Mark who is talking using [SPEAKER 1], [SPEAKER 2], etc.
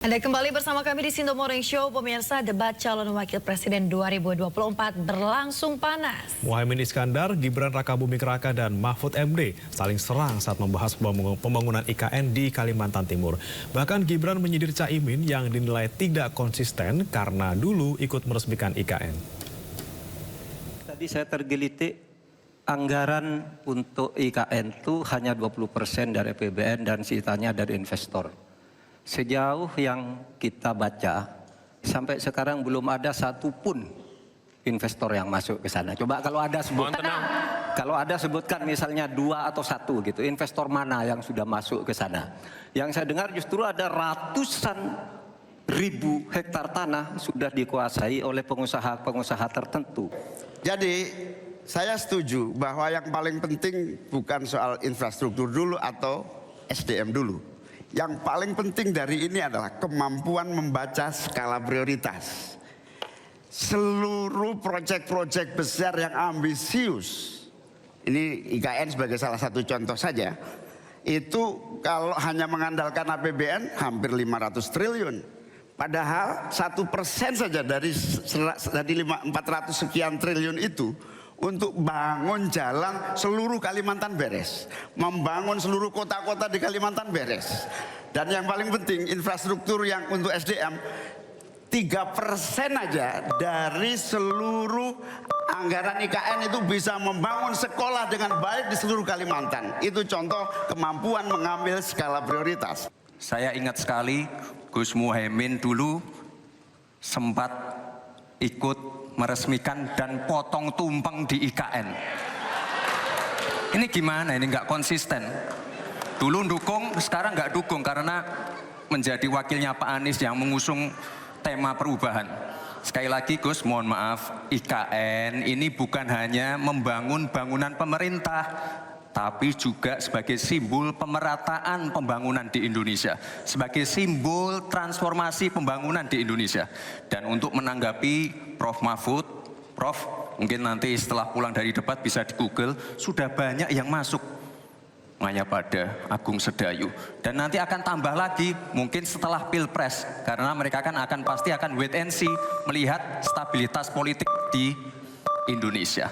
[SPEAKER 1] Anda kembali bersama kami di Sindo Morning Show. Pemirsa, debat calon wakil presiden 2024 berlangsung panas.
[SPEAKER 2] Muhaimin Iskandar, Gibran Rakabuming Raka dan Mahfud MD saling serang saat membahas pembangunan IKN di Kalimantan Timur. Bahkan Gibran menyindir Caimin yang dinilai tidak konsisten karena dulu ikut meresmikan IKN.
[SPEAKER 3] Tadi saya tergelitik, anggaran untuk IKN itu hanya 20% dari APBN dan sisanya dari investor. Sejauh yang kita baca, sampai sekarang belum ada satupun investor yang masuk ke sana. Coba kalau ada sebutkan, misalnya 2 atau 1 gitu, investor mana yang sudah masuk ke sana? Yang saya dengar justru ada ratusan ribu hektar tanah sudah dikuasai oleh pengusaha-pengusaha tertentu.
[SPEAKER 4] Jadi saya setuju bahwa yang paling penting bukan soal infrastruktur dulu atau SDM dulu. Yang paling penting dari ini adalah kemampuan membaca skala prioritas. Seluruh proyek-proyek besar yang ambisius, ini IKN sebagai salah satu contoh saja, itu kalau hanya mengandalkan APBN hampir 500 triliun. Padahal 1% saja dari 400 sekian triliun itu untuk bangun jalan seluruh Kalimantan beres, membangun seluruh kota-kota di Kalimantan beres. Dan yang paling penting infrastruktur yang untuk SDM 3% aja dari seluruh anggaran IKN itu bisa membangun sekolah dengan baik di seluruh Kalimantan. Itu contoh kemampuan mengambil skala prioritas.
[SPEAKER 5] Saya ingat sekali Gus Muhaimin dulu sempat ikut meresmikan dan potong tumpeng di IKN. Ini gimana? Ini nggak konsisten. Dulu dukung, sekarang nggak dukung karena menjadi wakilnya Pak Anies yang mengusung tema perubahan. Sekali lagi Gus, mohon maaf, IKN ini bukan hanya membangun bangunan pemerintah, tapi juga sebagai simbol pemerataan pembangunan di Indonesia, sebagai simbol transformasi pembangunan di Indonesia. Dan untuk menanggapi Prof. Mahfud, Prof, mungkin nanti setelah pulang dari debat bisa di Google, sudah banyak yang masuk pada Agung Sedayu. Dan nanti akan tambah lagi mungkin setelah Pilpres, karena mereka pasti akan wait and see melihat stabilitas politik di Indonesia.